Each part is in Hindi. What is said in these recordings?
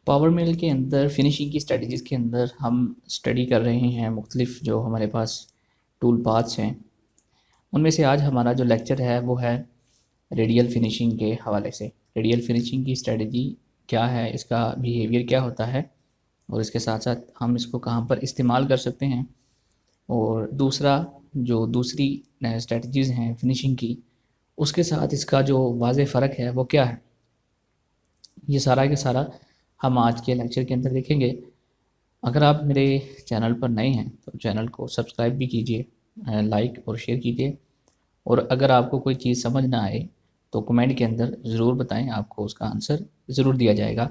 पावर मिल के अंदर फिनिशिंग की स्ट्रेटजीज़ के अंदर हम स्टडी कर रहे हैं मुख्तलिफ जो हमारे पास टूल पाथ्स हैं। उनमें से आज हमारा जो लेक्चर है वो है रेडियल फिनिशिंग के हवाले से। रेडियल फिनिशिंग की स्ट्रेटजी क्या है, इसका बिहेवियर क्या होता है और इसके साथ साथ हम इसको कहाँ पर इस्तेमाल कर सकते हैं, और दूसरा जो दूसरी स्ट्रेटजीज़ हैं फिनिशिंग की, उसके साथ इसका जो वाज़ेह फ़र्क है वो क्या है, ये सारा के सारा हम आज के लेक्चर के अंदर देखेंगे। अगर आप मेरे चैनल पर नए हैं तो चैनल को सब्सक्राइब भी कीजिए, लाइक और शेयर कीजिए, और अगर आपको कोई चीज़ समझ ना आए तो कमेंट के अंदर ज़रूर बताएं, आपको उसका आंसर ज़रूर दिया जाएगा।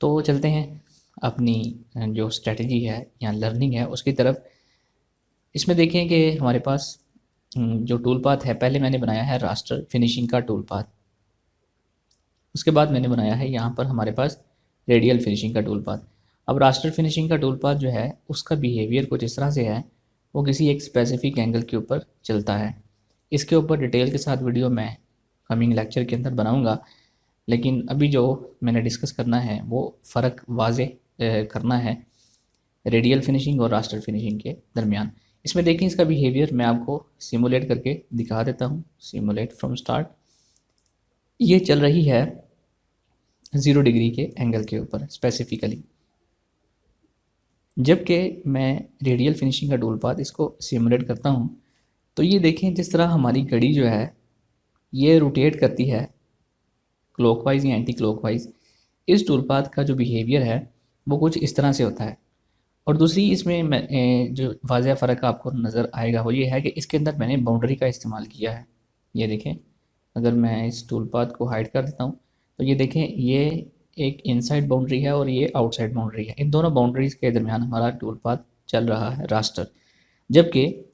तो चलते हैं अपनी जो स्ट्रेटजी है या लर्निंग है उसकी तरफ। इसमें देखें कि हमारे पास जो टूल पाथ है, पहले मैंने बनाया है रास्टर फिनिशिंग का टूल पाथ। उसके बाद मैंने बनाया है यहाँ पर हमारे पास रेडियल फिनिशिंग का टूल पाथ। अब रास्टर फिनिशिंग का टूल पाथ जो है उसका बिहेवियर कुछ इस तरह से है, वो किसी एक स्पेसिफिक एंगल के ऊपर चलता है। इसके ऊपर डिटेल के साथ वीडियो मैं कमिंग लेक्चर के अंदर बनाऊंगा, लेकिन अभी जो मैंने डिस्कस करना है वो फ़र्क वाजे करना है रेडियल फिनिशिंग और रास्टर फिनिशिंग के दरमियान। इसमें देखें इसका बिहेवियर मैं आपको सिमुलेट करके दिखा देता हूँ। Simulate from start. ये चल रही है 0 डिग्री के एंगल के ऊपर स्पेसिफिकली, जबकि मैं रेडियल फिनिशिंग का टूल पाथ इसको सिमुलेट करता हूँ तो ये देखें जिस तरह हमारी घड़ी जो है ये रोटेट करती है क्लॉकवाइज या एंटी क्लॉकवाइज। इस टूल पाथ का जो बिहेवियर है वो कुछ इस तरह से होता है। और दूसरी इसमें जो वाज़ह फ़र्क आपको नज़र आएगा वो ये है कि इसके अंदर मैंने बाउंड्री का इस्तेमाल किया है। ये देखें, अगर मैं इस टूल पाथ को हाइड कर देता हूँ तो ये देखें, ये एक इनसाइड बाउंड्री है और ये आउटसाइड बाउंड्री है। इन दोनों बाउंड्रीज़ के दरमियान हमारा टूल पाथ चल रहा है रास्टर। जबकि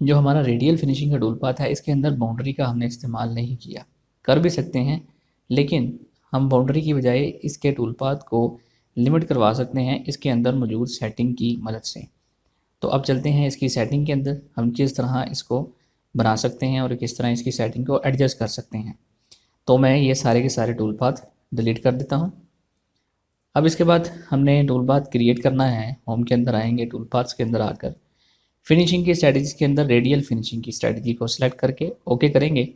जो हमारा रेडियल फिनिशिंग का टूल पाथ है इसके अंदर बाउंड्री का हमने इस्तेमाल नहीं किया। कर भी सकते हैं, लेकिन हम बाउंड्री की बजाय इसके टूल पाथ को लिमिट करवा सकते हैं इसके अंदर मौजूद सेटिंग की मदद से। तो अब चलते हैं इसकी सेटिंग के अंदर, हम किस तरह इसको बना सकते हैं और किस तरह इसकी सेटिंग को एडजस्ट कर सकते हैं। तो मैं ये सारे के सारे टूल पाथ डिलीट कर देता हूँ। अब इसके बाद हमने टूल पाथ क्रिएट करना है। होम के अंदर आएंगे, टूल पाथ्स के अंदर आकर फिनिशिंग की स्ट्रेटजी के अंदर रेडियल फिनिशिंग की स्ट्रेटजी को सिलेक्ट करके ओके करेंगे।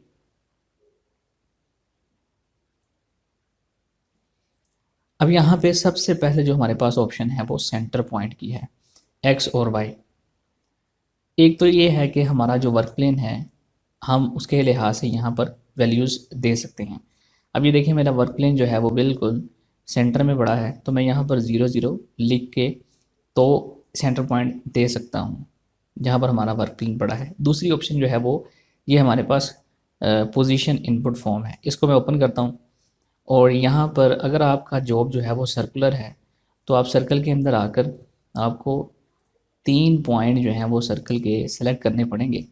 अब यहाँ पे सबसे पहले जो हमारे पास ऑप्शन है वो सेंटर पॉइंट की है, एक्स और वाई। एक तो ये है कि हमारा जो वर्क प्लेन है हम उसके लिहाज से यहाँ पर वैल्यूज़ दे सकते हैं। अब ये देखिए मेरा वर्क प्लेन जो है वो बिल्कुल सेंटर में पड़ा है, तो मैं यहाँ पर 0 0 लिख के तो सेंटर पॉइंट दे सकता हूँ जहाँ पर हमारा वर्क प्लेन पड़ा है। दूसरी ऑप्शन जो है वो ये हमारे पास पोजीशन इनपुट फॉर्म है, इसको मैं ओपन करता हूँ। और यहाँ पर अगर आपका जॉब जो है वो सर्कुलर है तो आप सर्कल के अंदर आकर आपको 3 पॉइंट जो हैं वो सर्कल के सिलेक्ट करने पड़ेंगे।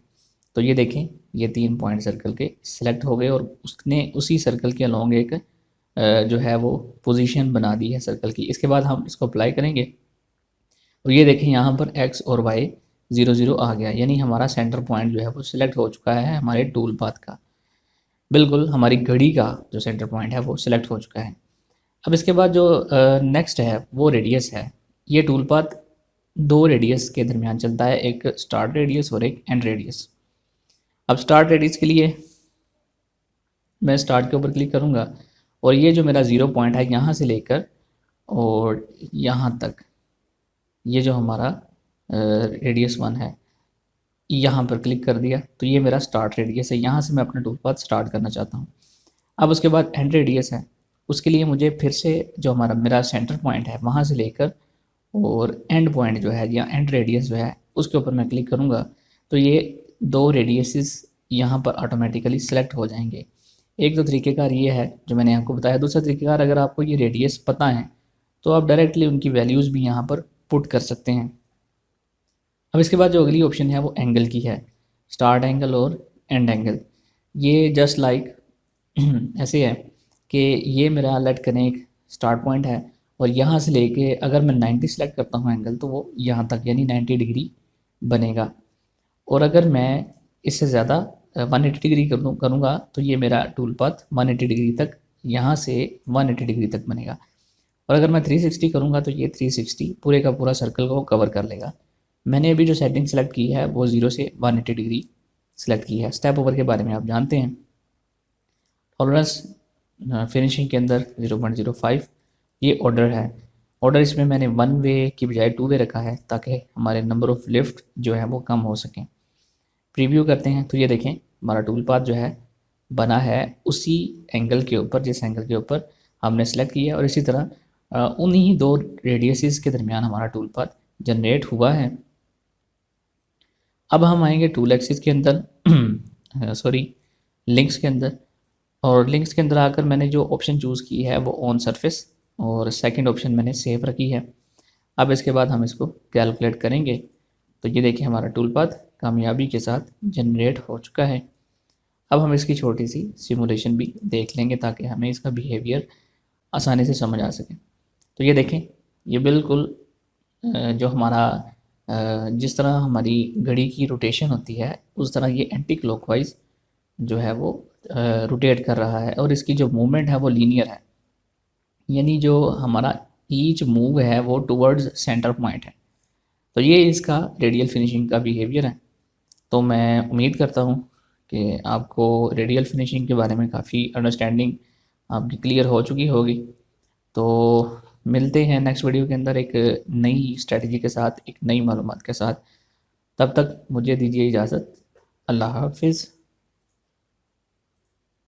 तो ये देखें, ये 3 पॉइंट सर्कल के सिलेक्ट हो गए और उसने उसी सर्कल के अलोंग एक जो है वो पोजीशन बना दी है सर्कल की। इसके बाद हम इसको अप्लाई करेंगे और ये देखें यहाँ पर एक्स और वाई 0 0 आ गया, यानी हमारा सेंटर पॉइंट जो है वो सिलेक्ट हो चुका है हमारे टूल पाथ का। बिल्कुल हमारी घड़ी का जो सेंटर पॉइंट है वो सिलेक्ट हो चुका है। अब इसके बाद जो नेक्स्ट है वो रेडियस है। ये टूल पाथ 2 रेडियस के दरमियान चलता है, एक स्टार्ट रेडियस और एक एंड रेडियस। अब स्टार्ट रेडियस के लिए मैं स्टार्ट के ऊपर क्लिक करूँगा और ये जो मेरा 0 पॉइंट है यहाँ से लेकर और यहाँ तक, ये जो हमारा रेडियस 1 है यहाँ पर क्लिक कर दिया तो ये मेरा स्टार्ट रेडियस है। यहाँ से मैं अपना टूल पाथ स्टार्ट करना चाहता हूँ। अब उसके बाद एंड रेडियस है, उसके लिए मुझे फिर से जो हमारा मेरा सेंटर पॉइंट है वहाँ से लेकर और एंड पॉइंट जो है या एंड रेडियस जो है उसके ऊपर मैं क्लिक करूँगा तो ये 2 रेडियसेस यहाँ पर ऑटोमेटिकली सेलेक्ट हो जाएंगे। एक तो तरीक़ेकार ये है जो मैंने आपको बताया। दूसरा तरीक़ेकार, अगर आपको ये रेडियस पता है तो आप डायरेक्टली उनकी वैल्यूज़ भी यहाँ पर पुट कर सकते हैं। अब इसके बाद जो अगली ऑप्शन है वो एंगल की है, स्टार्ट एंगल और एंड एंगल। ये जस्ट लाइक ऐसे है कि ये मेरा लेट करें एक स्टार्ट पॉइंट है और यहाँ से लेके अगर मैं 90 सेलेक्ट करता हूँ एंगल तो वो यहाँ तक यानी 90 डिग्री बनेगा। और अगर मैं इससे ज़्यादा 180 डिग्री करूँगा तो ये मेरा टूल पाथ 180 डिग्री तक, यहाँ से 180 डिग्री तक बनेगा। और अगर मैं 360 करूँगा तो ये 360 पूरे का पूरा सर्कल को कवर कर लेगा। मैंने अभी जो सेटिंग सेलेक्ट की है वो 0 से 180 डिग्री सेलेक्ट की है। स्टेप ओवर के बारे में आप जानते हैं। टॉलरेंस फिनिशिंग के अंदर 0.05 ये ऑर्डर है। ऑर्डर इसमें मैंने 1 वे की बजाय 2 वे रखा है ताकि हमारे नंबर ऑफ़ लिफ्ट जो है वो कम हो सकें। प्रीव्यू करते हैं तो ये देखें हमारा टूल पाथ जो है बना है उसी एंगल के ऊपर जिस एंगल के ऊपर हमने सेलेक्ट किया है, और इसी तरह उन्हीं दो रेडियसिस के दरमियान हमारा टूल पाथ जनरेट हुआ है। अब हम आएंगे टूल एक्सिस के अंदर सॉरी लिंक्स के अंदर, और लिंक्स के अंदर आकर मैंने जो ऑप्शन चूज़ की है वो ऑन सरफेस, और सेकंड ऑप्शन मैंने सेव रखी है। अब इसके बाद हम इसको कैलकुलेट करेंगे तो ये देखिए हमारा टूल पाथ कामयाबी के साथ जनरेट हो चुका है। अब हम इसकी छोटी सी सिमुलेशन भी देख लेंगे ताकि हमें इसका बिहेवियर आसानी से समझ आ सके। तो ये देखें ये बिल्कुल जो हमारा जिस तरह हमारी घड़ी की रोटेशन होती है उस तरह ये एंटी क्लॉकवाइज जो है वो रोटेट कर रहा है, और इसकी जो मूवमेंट है वो लीनियर है, यानी जो हमारा ईच मूव है वो टुवर्ड्स सेंटर पॉइंट है। तो ये इसका रेडियल फिनिशिंग का बिहेवियर है। तो मैं उम्मीद करता हूँ कि आपको रेडियल फिनिशिंग के बारे में काफ़ी अंडरस्टैंडिंग आपकी क्लियर हो चुकी होगी। तो मिलते हैं नेक्स्ट वीडियो के अंदर एक नई स्ट्रेटजी के साथ, एक नई मालूमात के साथ। तब तक मुझे दीजिए इजाज़त। अल्लाह हाफिज़।